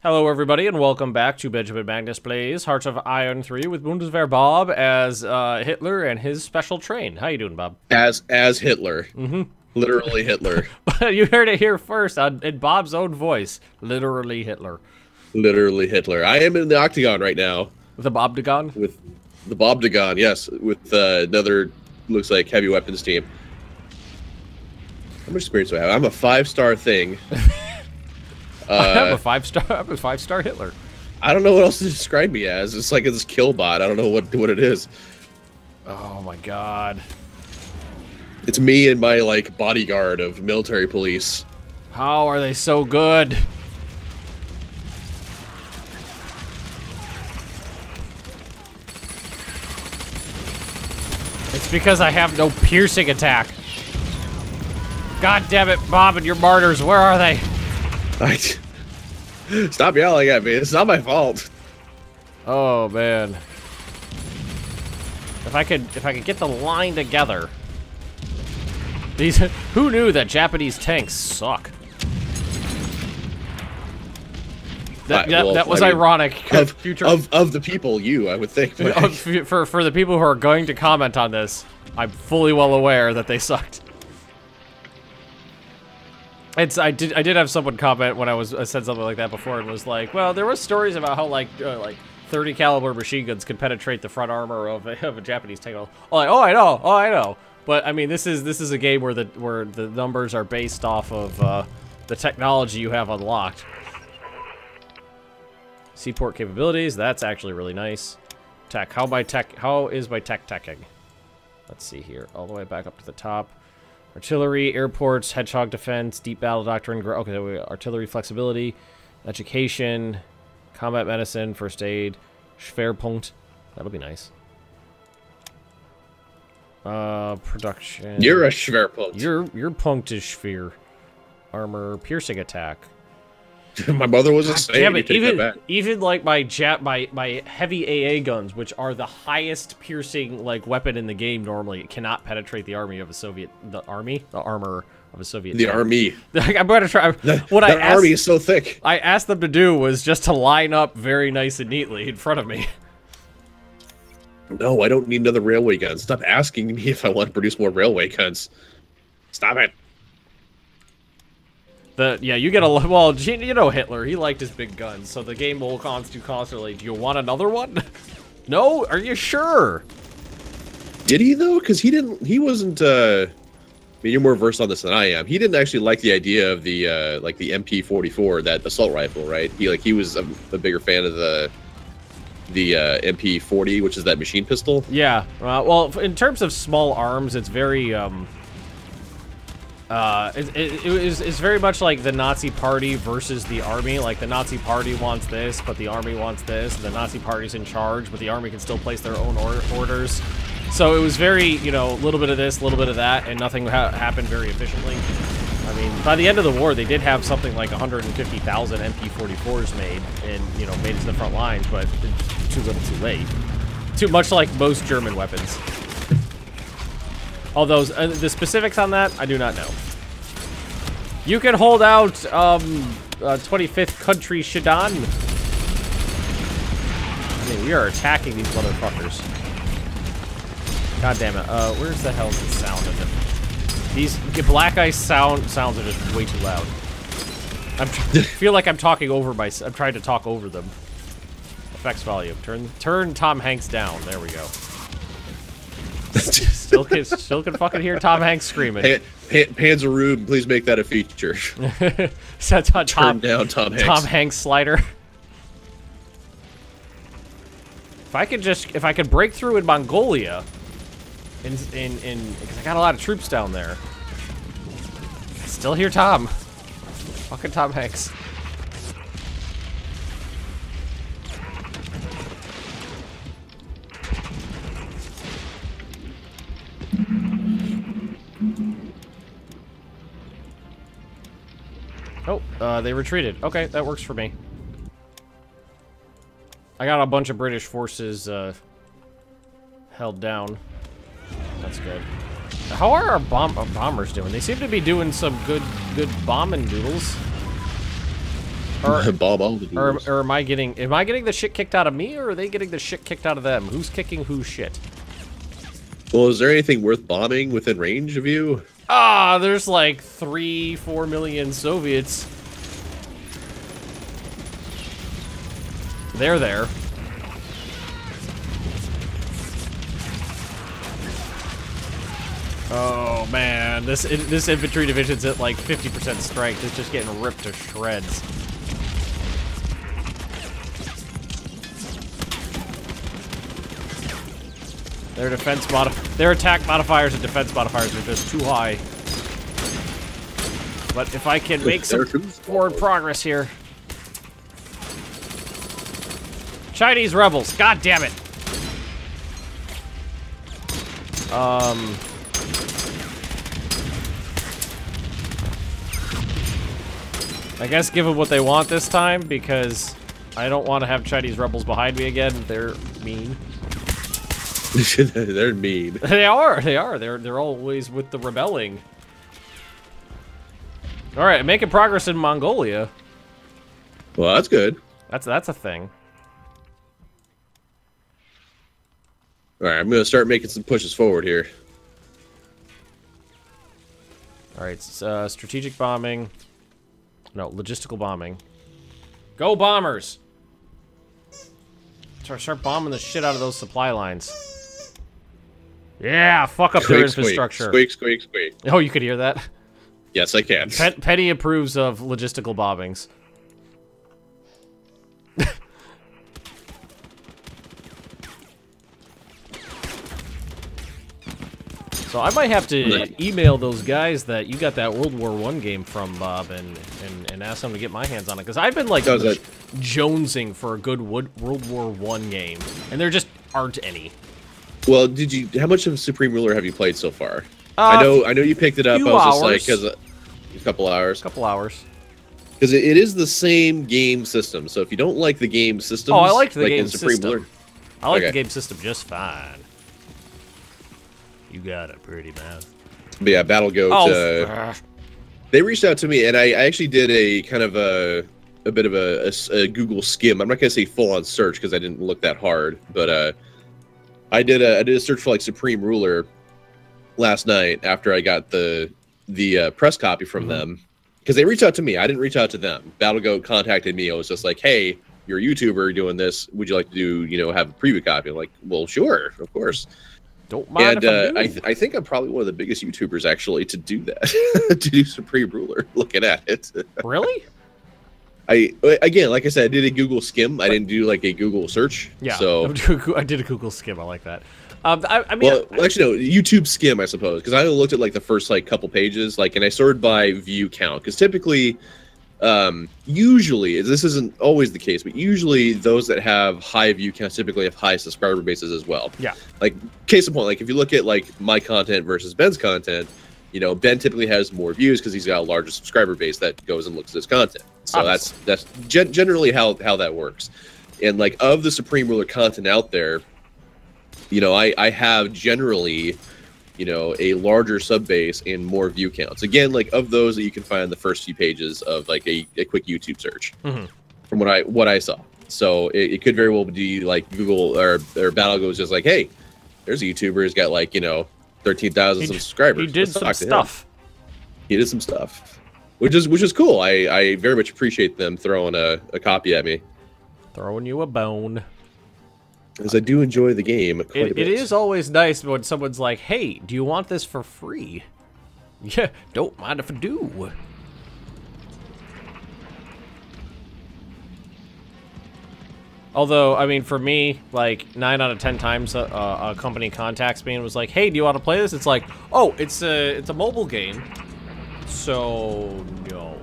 Hello everybody and welcome back to Benjamin Magnus Plays Hearts of Iron 3 with Bundeswehr Bob as Hitler and his special train. How you doing, Bob? As Hitler. Mm-hmm. Literally Hitler. You heard it here first in Bob's own voice. Literally Hitler. Literally Hitler. I am in the Octagon right now. The Bobdagon? With the Bobdagon, yes. With another, looks like, heavy weapons team. How much experience do I have? I'm a 5-star thing. I'm a 5-star Hitler. I don't know what else to describe me as. It's like this kill bot. I don't know what it is. Oh my god. It's me and my like bodyguard of military police. How are they so good? It's because I have no piercing attack. God damn it, Bob and your martyrs, where are they? Stop yelling at me. It's not my fault. Oh man. If I could get the line together. Who knew that Japanese tanks suck? That was ironic. Of the people, I would think. For the people who are going to comment on this, I'm fully well aware that they sucked. I did have someone comment when I said something like that before and was like, well, there was stories about how like 30 caliber machine guns could penetrate the front armor of a Japanese tank. Oh, I know. But I mean, this is a game where the numbers are based off of the technology you have unlocked. Seaport capabilities, that's actually really nice. Tech, how is my tech teching? Let's see here, all the way back up to the top. Artillery, airports, hedgehog defense, deep battle doctrine, okay, artillery flexibility, education, combat medicine, first aid, Schwerpunkt, that'll be nice. Production. You're a Schwerpunkt. Your punkt is Schwer. Armor, piercing attack. My mother was a saying. Damn it! Even like my heavy AA guns, which are the highest piercing like weapon in the game, normally cannot penetrate the armor of a Soviet The army. I'm going to try. Army is so thick. I asked them to do was just to line up very nice and neatly in front of me. No, I don't need another railway gun. Stop asking me if I want to produce more railway guns. Stop it. You get a well, you know Hitler. He liked his big guns, so the game will constantly. Do you want another one? No, are you sure? Did he though? Because he didn't. He wasn't. I mean, you're more versed on this than I am. He didn't actually like the idea of the like the MP44, that assault rifle, right? He was a bigger fan of the MP40, which is that machine pistol. Yeah. Well, in terms of small arms, it's very it's very much like the Nazi Party versus the Army. Like, the Nazi Party wants this, but the Army wants this. And the Nazi Party's in charge, but the Army can still place their own orders. So it was very, a little bit of this, a little bit of that, and nothing happened very efficiently. I mean, by the end of the war, they did have something like 150,000 MP44s made, and, made it to the front lines, but too little too late. Too much like most German weapons. Although, the specifics on that, I do not know. You can hold out, 25th country Shidan. I mean, we are attacking these motherfuckers. God damn it. Where's the hell is the sound of it? These black ice sounds are just way too loud. I feel like I'm talking over I'm trying to talk over them. Effects volume. Turn Tom Hanks down. There we go. Still can fucking hear Tom Hanks screaming. Panzer Rube, please make that a feature. So Turn down Tom Hanks. Tom Hanks slider. If I could break through in Mongolia, because I got a lot of troops down there. I still hear Tom. Fucking Tom Hanks. Oh, they retreated. Okay, that works for me. I got a bunch of British forces held down. That's good. How are our bombers doing? They seem to be doing some good bombing doodles. Bob all the dealers. Or am I getting the shit kicked out of me, or are they getting the shit kicked out of them? Who's kicking whose shit? Well, is there anything worth bombing within range of you? Ah, there's like 3-4 million Soviets. They're there. Oh man, this infantry division's at like 50% strength. It's just getting ripped to shreds. Their attack modifiers and defense modifiers are just too high. But if I can make some forward progress here. Chinese rebels, god damn it. I guess give them what they want this time, because I don't want to have Chinese rebels behind me again. They're mean. They're mean. They are. They're always with the rebelling. All right, I'm making progress in Mongolia. Well, that's good. That's a thing. All right, I'm gonna start making some pushes forward here. All right, strategic bombing. No, logistical bombing. Go bombers! Start bombing the shit out of those supply lines. Yeah, fuck up their infrastructure. Squeak, squeak, squeak. Oh, you could hear that? Yes, I can. Penny approves of logistical bombings. So I might have to email those guys that you got that World War I game from, Bob, and ask them to get my hands on it. Because I've been, like, jonesing for a good World War I game. And there just aren't any. Well, how much of Supreme Ruler have you played so far? I know you picked it up. I was just like, because a couple hours. Because it is the same game system. So if you don't like the game system, I like the game system. I like the game system just fine. You got it, pretty man. But yeah, Battle Goat. They reached out to me, and I actually did a kind of a bit of a Google skim. I'm not gonna say full on search because I didn't look that hard, but I did a search for like Supreme Ruler last night after I got the press copy from them, because they reached out to me. I didn't reach out to them. Battle Goat contacted me. It was just like, hey, you're a YouTuber doing this. Would you like to do have a preview copy? I'm like, well, sure, of course. Don't mind and I think I'm probably one of the biggest YouTubers actually to do that, to do Supreme Ruler. Looking at it, really. Again, like I said, I did a Google skim. I didn't do like a Google search. Yeah, so I did a Google skim. I like that. I mean, well, actually, no, YouTube skim, I suppose, because I only looked at like the first like couple pages, and I sorted by view count, because typically. Usually, this isn't always the case, but usually those that have high view counts typically have high subscriber bases as well. Yeah. Like, case in point, like if you look at like my content versus Ben's content, Ben typically has more views because he's got a larger subscriber base that goes and looks at his content. So that's generally how that works. And like of the Supreme Ruler content out there, I have generally a larger sub base and more view counts. Again, like of those that you can find in the first few pages of like a quick YouTube search from what I saw. So it could very well be like Google or Battle goes just like, hey, there's a YouTuber who's got like 13,000 subscribers. He did some stuff. He did some stuff, which is cool. I very much appreciate them throwing a copy at me. Throwing you a bone. Because I do enjoy the game quite a bit. It is always nice when someone's like, hey, do you want this for free? Yeah, don't mind if I do. Although, I mean, for me, like 9 out of 10 times a company contacts me and was like, hey, do you want to play this? It's like, oh, it's a mobile game. So, no.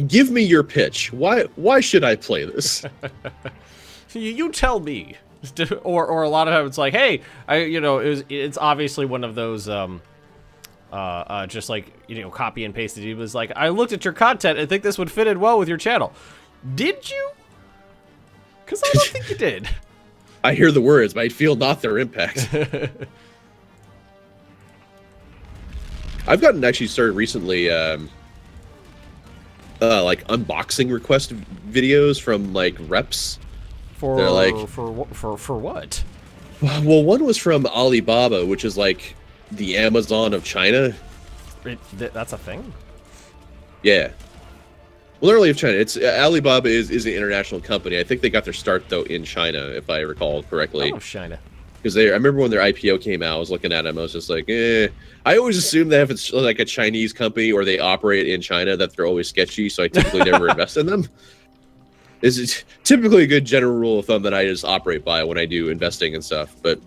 Give me your pitch. Why should I play this? You tell me. Or a lot of times it's like, hey, it's obviously one of those just like copy and pasted. It was like, I looked at your content and think this would fit in well with your channel. Did you? Because I don't think you did. I hear the words, but I feel not their impact. I've gotten actually started recently, like unboxing request videos from like reps. For like, for what? Well, one was from Alibaba, which is like the Amazon of China. That's a thing? Yeah. Well, not really of China. It's Alibaba is an international company. I think they got their start though in China, if I recall correctly. Oh, China. Because I remember when their IPO came out, I was looking at them. I was just like, eh. I always assume that if it's like a Chinese company or they operate in China, that they're always sketchy. So I typically never invest in them. Is typically a good general rule of thumb that I just operate by when I do investing and stuff. But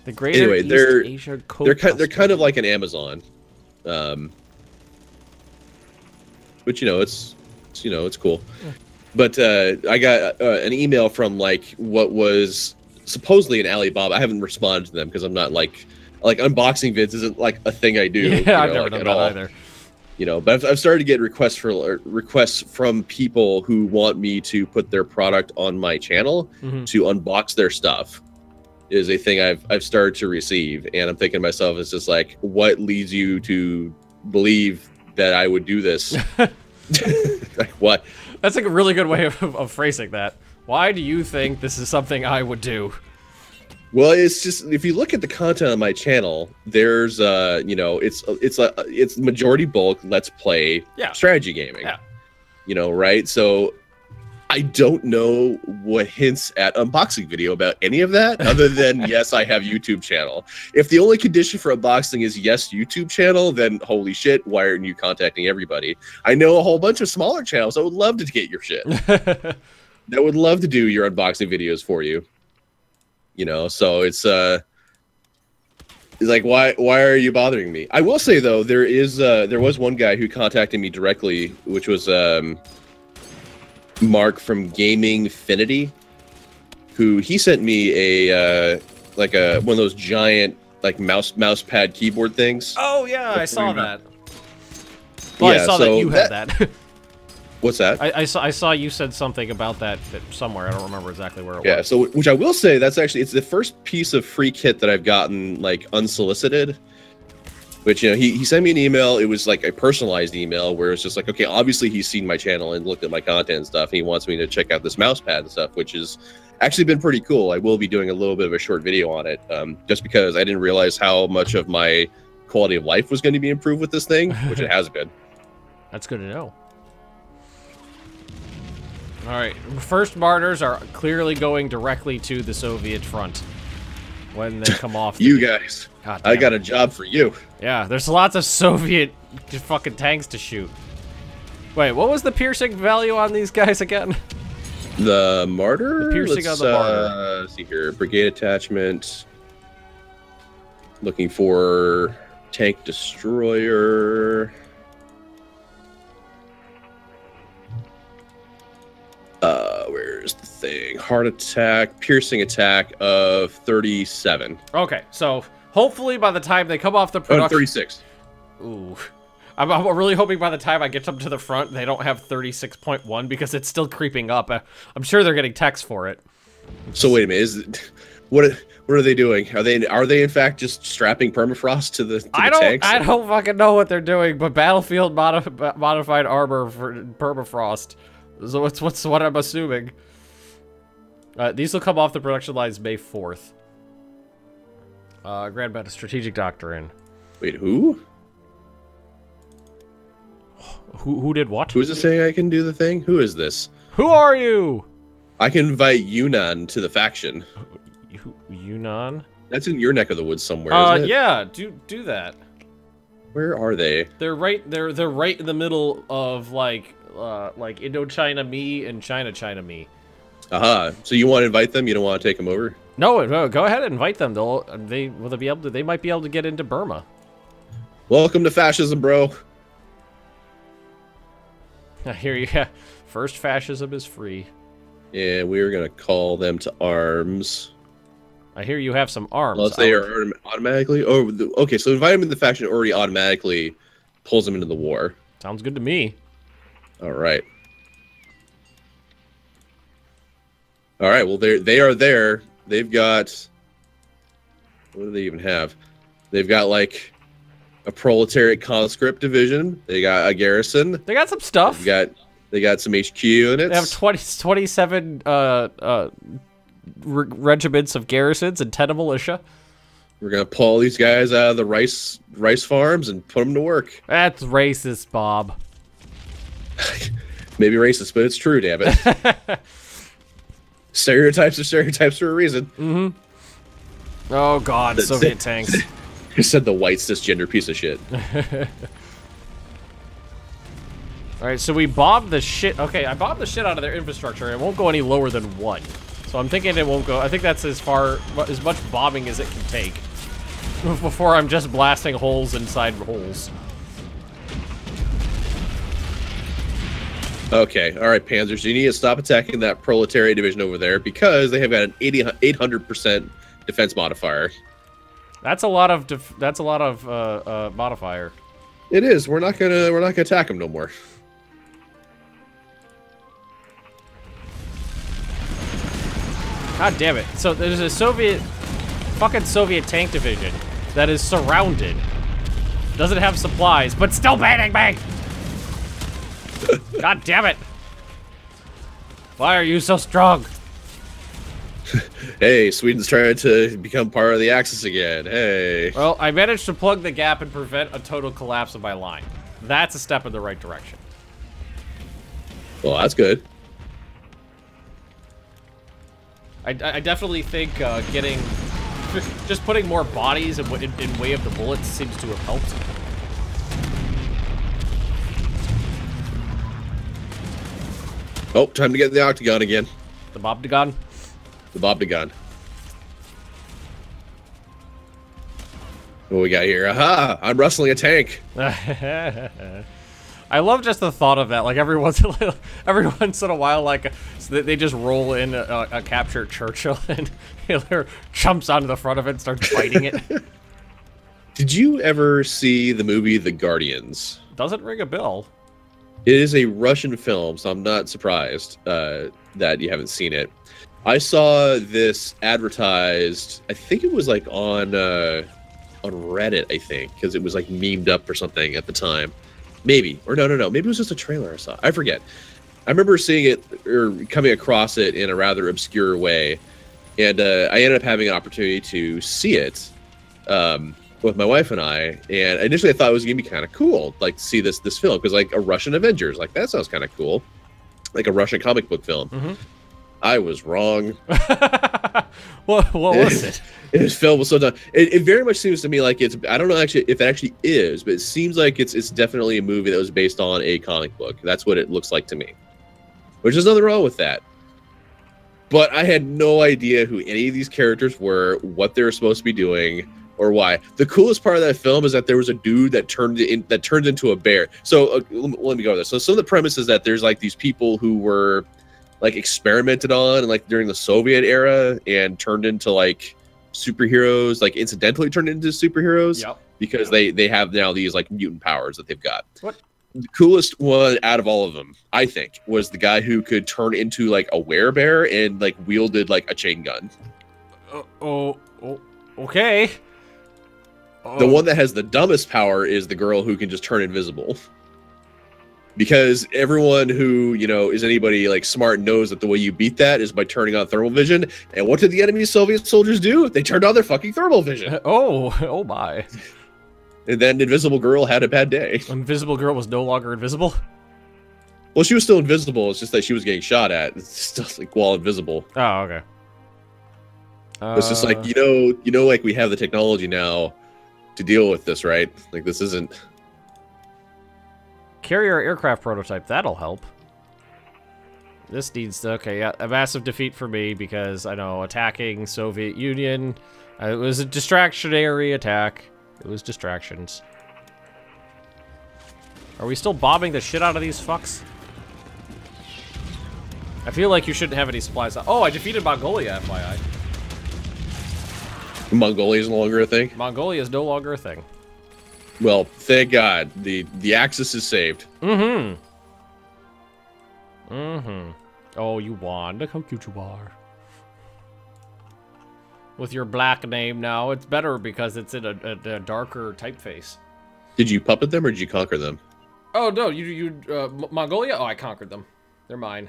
the Greater anyway, East Asia they're kind of like an Amazon, which it's cool. Yeah. But I got an email from like what was supposedly an Alibaba. I haven't responded to them because I'm not like unboxing vids isn't like a thing I do. Yeah, I've never done that either. But I've started to get requests from people who want me to put their product on my channel to unbox their stuff. Is a thing I've started to receive, and I'm thinking to myself, it's just like, what leads you to believe that I would do this? Like what? That's like a really good way of phrasing that. Why do you think this is something I would do? Well, it's just, if you look at the content on my channel, there's it's majority bulk let's play strategy gaming. Yeah. Right? So I don't know what hints at unboxing video about any of that other than yes, I have YouTube channel. If the only condition for unboxing is yes, YouTube channel, then holy shit, why aren't you contacting everybody? I know a whole bunch of smaller channels that would love to get your shit. That would love to do your unboxing videos for you. So it's like, why are you bothering me? I will say though, there was one guy who contacted me directly, which was Mark from Gamingfinity, who he sent me a one of those giant like mouse pad keyboard things. Oh yeah, I saw that. Well, yeah, I saw that you had that. What's that? I saw you said something about that somewhere. I don't remember exactly where it was. Yeah, so which I will say, it's the first piece of free kit that I've gotten like unsolicited. Which he sent me an email. It was like a personalized email where it's just like, okay, obviously he's seen my channel and looked at my content and stuff. And he wants me to check out this mouse pad and stuff, which has actually been pretty cool. I will be doing a little bit of a short video on it, just because I didn't realize how much of my quality of life was going to be improved with this thing, which it has been. That's good to know. All right, first martyrs are clearly going directly to the Soviet front when they come off. You guys, I got a job for you. Yeah, there's lots of Soviet fucking tanks to shoot. Wait, what was the piercing value on these guys again? The martyr? The piercing on the martyr. Let's see here. Brigade attachment. Looking for tank destroyer. Where's the thing? Heart attack, piercing attack of 37. Okay, so hopefully by the time they come off the production... 36. Ooh. I'm really hoping by the time I get them to the front, they don't have 36.1 because it's still creeping up. I'm sure they're getting text for it. So wait a minute, what are they doing? Are they in fact just strapping permafrost to the tanks? I don't fucking know what they're doing, but battlefield modified armor for permafrost. So what's what I'm assuming. These will come off the production lines May 4th. Grand Battle Strategic Doctrine. Wait, who? Who did what? Who's it saying I can do the thing? Who is this? Who are you? I can invite Yunnan to the faction. Yunnan? That's in your neck of the woods somewhere, isn't it? Yeah, do that. Where are they? They're right in the middle of like Indochina me and China me. Aha. So you want to invite them? You don't want to take them over? No, go ahead and invite them. They might be able to get into Burma. Welcome to fascism, bro. Here you go. First fascism is free. Yeah, we are gonna call them to arms. I hear you have some arms. Unless they are automatically. Oh, okay. So invite them in the faction already automatically pulls them into the war. Sounds good to me. All right. All right. Well, they are there. They've got. What do they even have? They've got like a proletariat conscript division. They got a garrison. They got some stuff. They got some HQ units. They have 27 regiments of garrisons and 10 of militia. We're gonna pull all these guys out of the rice farms and put them to work. That's racist, Bob. Maybe racist, but it's true, damn it. Stereotypes are stereotypes for a reason. Mm-hmm. Oh God, Soviet tanks. You said the white cisgender piece of shit. All right, so we bombed the shit. Okay, I bombed the shit out of their infrastructure. It won't go any lower than 1. So I'm thinking it won't go. I think that's as much bombing as it can take before I'm just blasting holes inside holes. Okay, all right, Panzers, you need to stop attacking that proletariat division over there because they have got an 800% defense modifier. That's a lot of modifier. It is. We're not gonna attack them no more. God damn it! So there's a fucking Soviet tank division that is surrounded, doesn't have supplies, but still banning me. God damn it! Why are you so strong? Hey, Sweden's trying to become part of the Axis again. Hey. Well, I managed to plug the gap and prevent a total collapse of my line. That's a step in the right direction. Well, that's good. I definitely think just putting more bodies in way of the bullets seems to have helped. Oh, time to get in the octagon again. The Bobdagon? The Bobdagon. What we got here? Aha! I'm wrestling a tank. I love just the thought of that. Like every once in a while, like so they just roll in a captured Churchill, and Hitler jumps onto the front of it and starts fighting it. Did you ever see the movie The Guardians? Doesn't ring a bell. It is a Russian film, so I'm not surprised that you haven't seen it. I saw this advertised. I think it was like on Reddit. I think because it was like memed up or something at the time. Maybe or no. Maybe it was just a trailer I saw. I forget. I remember seeing it or coming across it in a rather obscure way, and I ended up having an opportunity to see it with my wife and I. And initially, I thought it was gonna be kind of cool, like to see this film because like a Russian Avengers, like that sounds kind of cool, like a Russian comic book film. Mm-hmm. I was wrong. What was it? His film was so done. It very much seems to me like it's. I don't know actually if it actually is, but it seems like it's definitely a movie that was based on a comic book. That's what it looks like to me. Which is nothing wrong with that. But I had no idea who any of these characters were, what they were supposed to be doing, or why. The coolest part of that film is that there was a dude that turned into a bear. So let me go there. So some of the premise is that there's like these people who were like experimented on like during the Soviet era and turned into like superheroes, like incidentally turned into superheroes. Yep. Because they have now these like mutant powers that they've got. What? The coolest one out of all of them, I think, was the guy who could turn into like a werebear and like wielded like a chain gun. Okay. The one that has the dumbest power is the girl who can just turn invisible. Because everyone who, you know, is anybody like smart knows that the way you beat that is by turning on thermal vision. And what did the enemy Soviet soldiers do? They turned on their fucking thermal vision. Oh my. And then Invisible Girl had a bad day. Invisible Girl was no longer invisible? Well, she was still invisible. It's just that she was getting shot at. It's still like while invisible. Oh, okay. It's just like, you know, like we have the technology now to deal with this, right? Like this isn't... Carrier aircraft prototype, that'll help. This needs to, okay, yeah, a massive defeat for me because I know attacking Soviet Union, it was a distractionary attack. It was distractions. Are we still bombing the shit out of these fucks? I feel like you shouldn't have any supplies. Oh, I defeated Mongolia, FYI. Mongolia is no longer a thing? Mongolia is no longer a thing. Well, thank God. The Axis is saved. Mm-hmm. Mm-hmm. Oh, you won. Look how cute you are. With your black name now, it's better because it's in a darker typeface. Did you puppet them or did you conquer them? Oh, no, Mongolia? Oh, I conquered them. They're mine.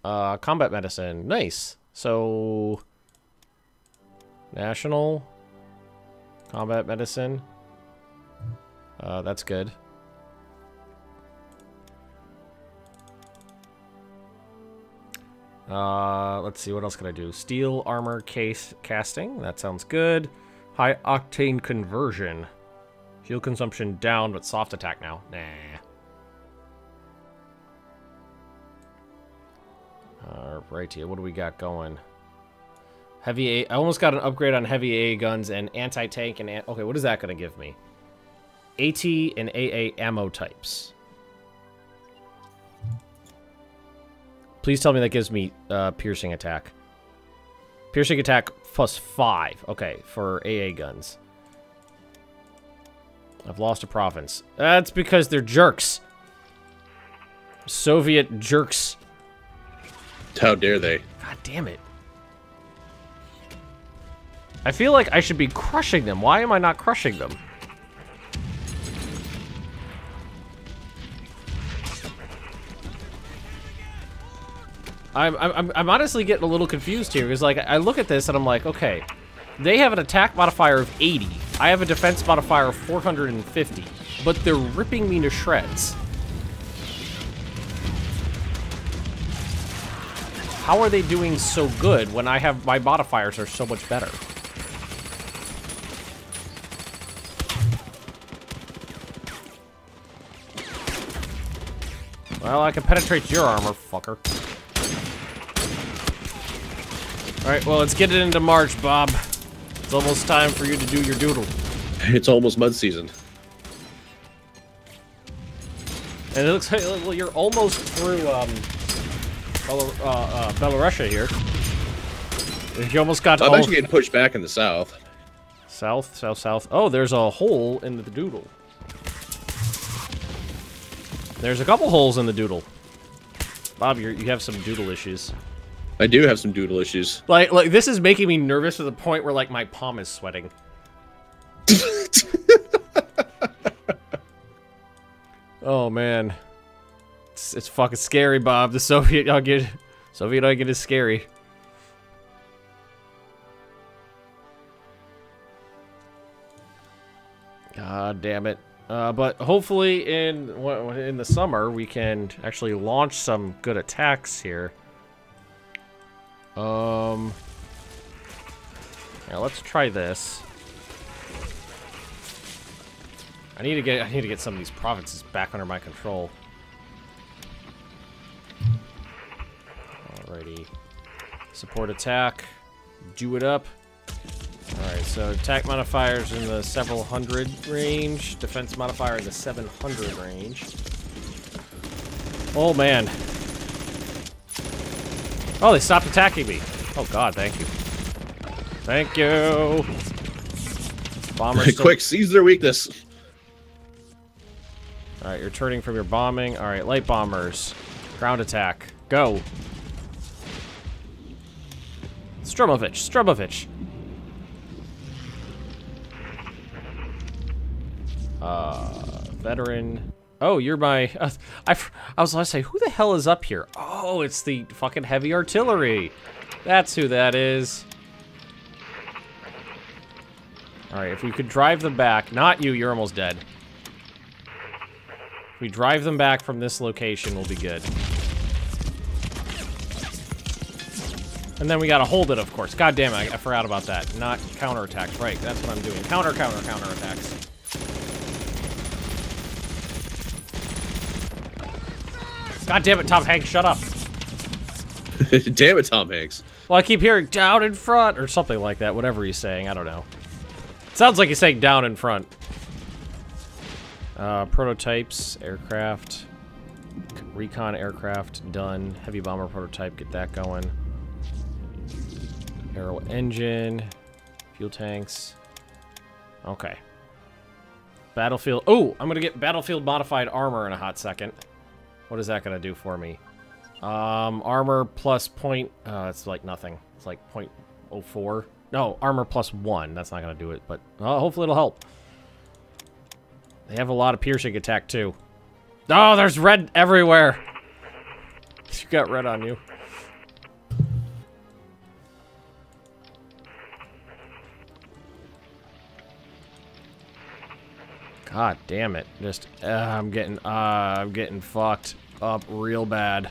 Combat medicine. Nice. So, national combat medicine. That's good. Let's see, what else can I do? Steel armor case casting. That sounds good. High octane conversion. Fuel consumption down, but soft attack now. Nah. Right here, what do we got going? Heavy A. I almost got an upgrade on heavy AA guns and anti-tank and... Okay, what is that going to give me? AT and AA ammo types. Please tell me that gives me piercing attack. Piercing attack +5. Okay, for AA guns. I've lost a province. That's because they're jerks. Soviet jerks. How dare they? God damn it. I feel like I should be crushing them. Why am I not crushing them? I'm honestly getting a little confused here, because like I look at this and I'm like, okay, they have an attack modifier of 80. I have a defense modifier of 450, but they're ripping me to shreds. How are they doing so good when I have my modifiers are so much better? Well, I can penetrate your armor, fucker. Alright, well, let's get it into March, Bob. It's almost time for you to do your doodle. It's almost mud season. And it looks like, well, you're almost through, Belarusia here. You almost got to... I'm actually getting pushed back in the south. South, south, south. Oh, there's a hole in the doodle. There's a couple holes in the doodle. Bob, you have some doodle issues. I do have some doodle issues. Like this is making me nervous to the point where like my palm is sweating. Oh man, it's fucking scary, Bob. The Soviet Union is scary. God damn it. But hopefully in the summer we can actually launch some good attacks here. Yeah, let's try this. I need to get some of these provinces back under my control. Alrighty. Support attack. Do it up. Alright, so attack modifiers in the several hundred range. Defense modifier in the 700 range. Oh man. Oh, they stopped attacking me. Oh god, thank you. Thank you. Bombers. Quick, seize their weakness. Alright, you're turning from your bombing. Alright, light bombers. Ground attack. Go. Strumovich. Veteran. Oh, you're my... I was going to say, who the hell is up here? Oh, it's the fucking heavy artillery. That's who that is. Alright, if we could drive them back... Not you, you're almost dead. If we drive them back from this location, we'll be good. And then we gotta hold it, of course. God damn it, I forgot about that. Not counterattacks. Right, that's what I'm doing. Counterattacks. God damn it, Tom Hanks, shut up. Damn it, Tom Hanks. Well, I keep hearing down in front or something like that, whatever he's saying, I don't know. Sounds like he's saying down in front. Prototypes, aircraft, recon aircraft, done. Heavy bomber prototype, get that going. Aero engine, fuel tanks. Okay. Battlefield. Oh, I'm gonna get battlefield modified armor in a hot second. What is that gonna do for me? Armor plus point. It's like nothing. It's like 0.04. No, armor plus 1. That's not gonna do it, but hopefully it'll help. They have a lot of piercing attack, too. Oh, there's red everywhere. You got red on you. God damn it. Just, I'm getting fucked up real bad.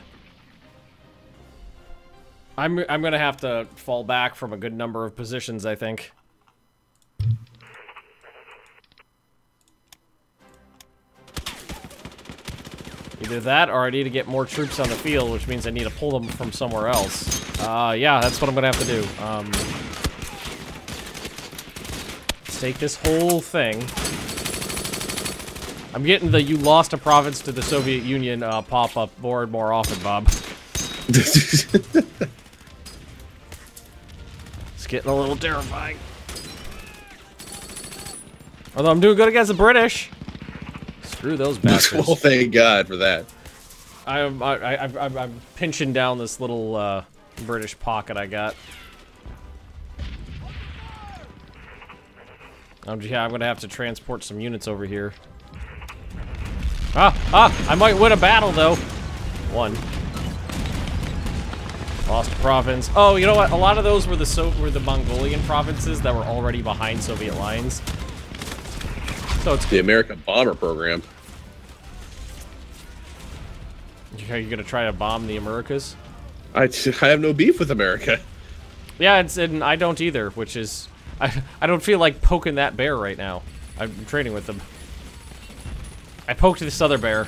I'm gonna have to fall back from a good number of positions, I think. Either that, or I need to get more troops on the field, which means I need to pull them from somewhere else. Yeah, that's what I'm gonna have to do. Let's take this whole thing. I'm getting the "you lost a province to the Soviet Union" pop-up more and more often, Bob. It's getting a little terrifying. Although I'm doing good against the British. Screw those bastards. Well, thank God for that. I'm pinching down this little British pocket I got. Yeah, I'm gonna have to transport some units over here. I might win a battle though. One. Lost a province. Oh, you know what? A lot of those were the Mongolian provinces that were already behind Soviet lines. So it's the American bomber program. Are you gonna try to bomb the Americas? I have no beef with America. Yeah, and I don't either, which is I don't feel like poking that bear right now. I'm trading with them. I poked this other bear.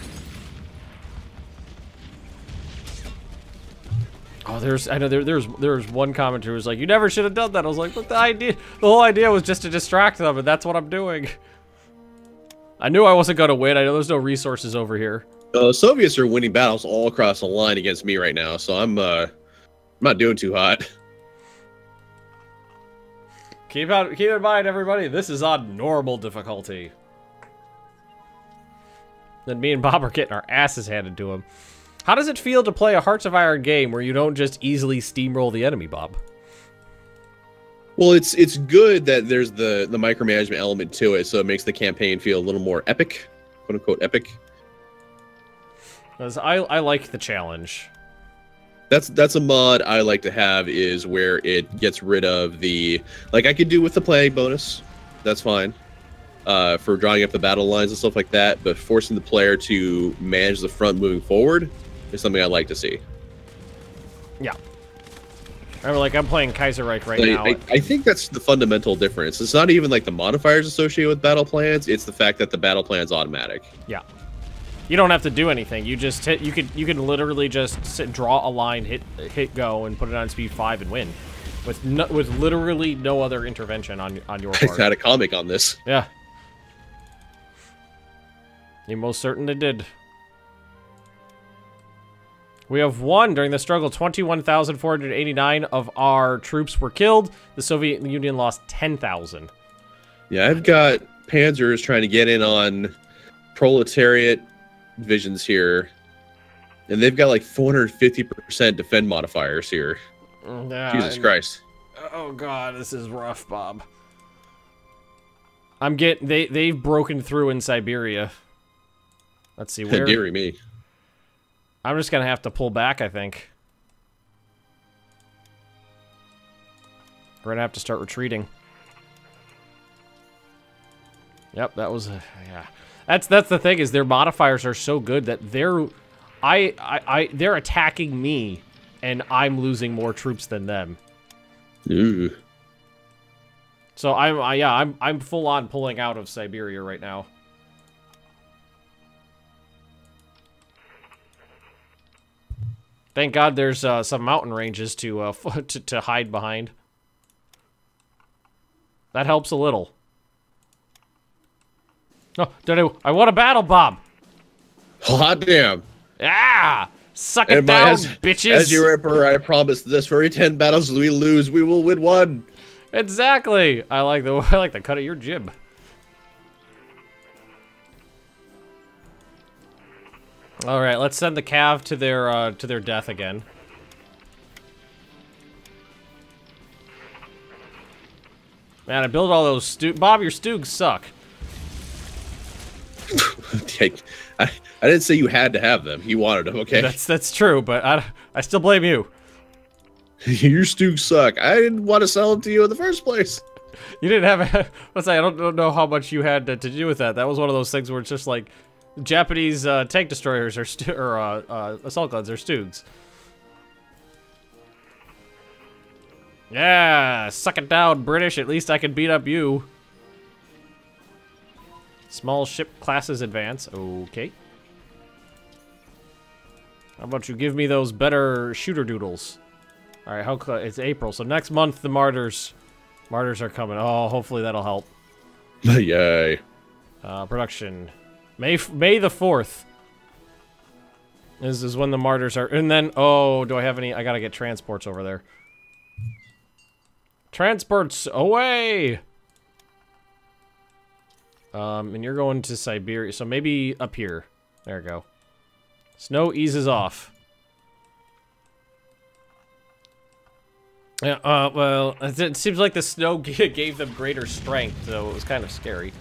Oh, I know there's one commenter who was like, "You never should have done that." I was like, "But the whole idea was just to distract them, and that's what I'm doing." I knew I wasn't gonna win. I know there's no resources over here. The Soviets are winning battles all across the line against me right now, so I'm not doing too hot. Keep in mind, everybody, this is on normal difficulty. Then me and Bob are getting our asses handed to him. How does it feel to play a Hearts of Iron game where you don't just easily steamroll the enemy, Bob? Well, it's good that there's the micromanagement element to it, so it makes the campaign feel a little more epic, quote unquote epic. Because I like the challenge. That's a mod I like to have, is where it gets rid of the, like I could do with the planning bonus. That's fine. For drawing up the battle lines and stuff like that, but forcing the player to manage the front moving forward is something I'd like to see. Yeah. Remember, like, I'm playing Kaiserreich right now. I think that's the fundamental difference. It's not even like the modifiers associated with battle plans, it's the fact that the battle plan's automatic. Yeah. You don't have to do anything. You just hit. You can literally just draw a line, hit go, and put it on speed 5 and win, with literally no other intervention on your part. I had a comic on this. Yeah. You most certainly did. We have won during the struggle. 21,489 of our troops were killed. The Soviet Union lost 10,000. Yeah, I've got panzers trying to get in on proletariat divisions here, and they've got like 450% defend modifiers here. Yeah, Jesus Christ. Oh God, this is rough, Bob. They've broken through in Siberia. Let's see where. Deary me. I'm just gonna have to pull back, I think. We're gonna have to start retreating. Yep, that was yeah. That's the thing, is their modifiers are so good that they're attacking me and I'm losing more troops than them. Ooh. So I'm full on pulling out of Siberia right now. Thank God there's some mountain ranges to hide behind. That helps a little. Oh, I won a battle, Bob. Hot damn. Ah! Suck it down, bitches! As your emperor, I promise this: for every 10 battles we lose, we will win one. Exactly. I like the cut of your jib. All right, let's send the Cav to their death again. Man, I built all those Bob, your Stoogs suck. I didn't say you had to have them. He wanted them, okay? That's true, but I still blame you. Your Stoogs suck. I didn't want to sell them to you in the first place. You didn't have. Let's say I don't know how much you had to do with that. That was one of those things where it's just like Japanese tank destroyers or assault guns are Stoogs. Yeah, suck it down, British. At least I can beat up you. Small ship classes advance. Okay. How about you give me those better shooter doodles? All right, it's April, so next month the martyrs are coming. Oh, hopefully that'll help. Yay. Production. May the 4th. This is when the martyrs are, and then do I have any? I gotta get transports over there. Transports away. And you're going to Siberia, so maybe up here. There we go. Snow eases off. Yeah, well, it seems like the snow gave them greater strength, so it was kind of scary.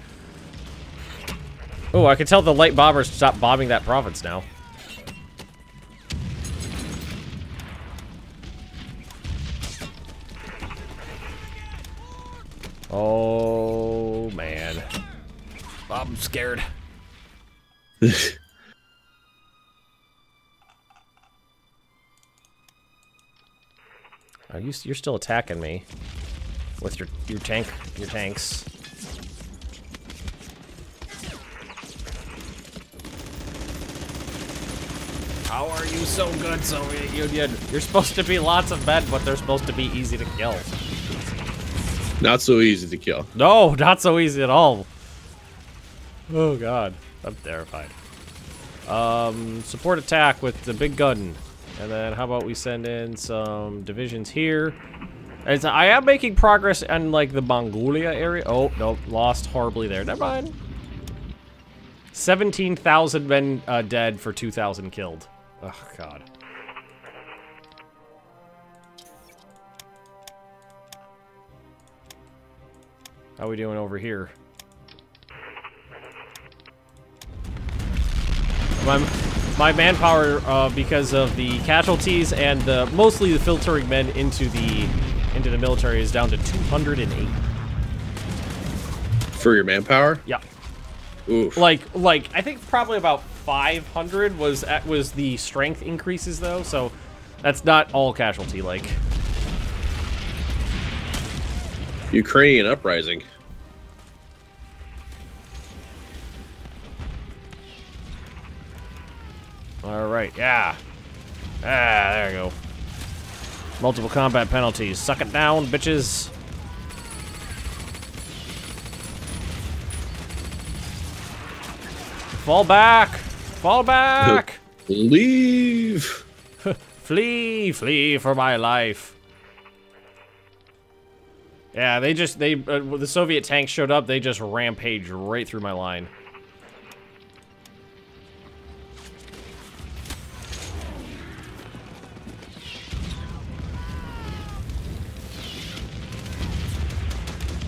Oh, I can tell the light bombers stopped bombing that province now. Oh, man. I'm scared. You're still attacking me with your tanks. How are you so good, Soviet Union? You're supposed to be lots of men, but they're supposed to be easy to kill. Not so easy to kill. No, not so easy at all. Oh god, I'm terrified. Support attack with the big gun. And then how about we send in some divisions here. I am making progress in like the Mongolia area. Oh, nope, lost horribly there. Never mind. 17,000 men dead for 2,000 killed. Oh god. How we doing over here? My manpower, because of the casualties and mostly the filtering men into the military, is down to 208. For your manpower? Yeah. Oof. Like I think probably about 500 was the strength increases though, so that's not all casualty. Like Ukrainian uprising. All right, yeah. Ah, there we go. Multiple combat penalties. Suck it down, bitches. Fall back! Fall back! Leave! Flee for my life. Yeah, the Soviet tanks showed up, they just rampaged right through my line.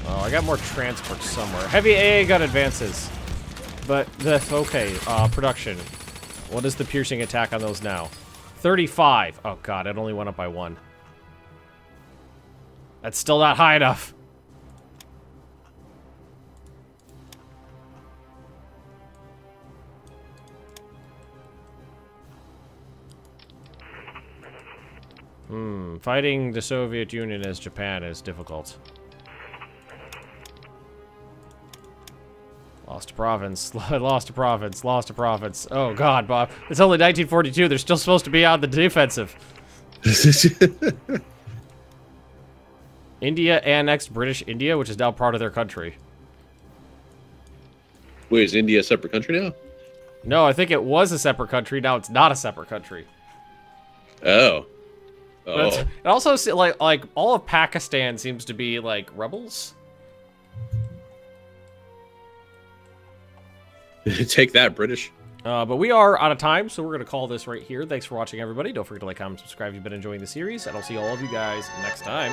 Oh, I got more transports somewhere. Heavy AA gun advances. But that's okay. Production. What is the piercing attack on those now? 35. Oh god, it only went up by 1. That's still not high enough. Fighting the Soviet Union as Japan is difficult. Lost a province, lost a province, lost a province. Oh god, Bob. It's only 1942. They're still supposed to be on the defensive. India annexed British India, which is now part of their country. Wait, is India a separate country now? No, I think it was a separate country. Now it's not a separate country. Oh. But it also, like all of Pakistan seems to be, like, rebels. Take that, British. But we are out of time, so we're going to call this right here. Thanks for watching, everybody. Don't forget to like, comment, subscribe if you've been enjoying the series, and I'll see all of you guys next time.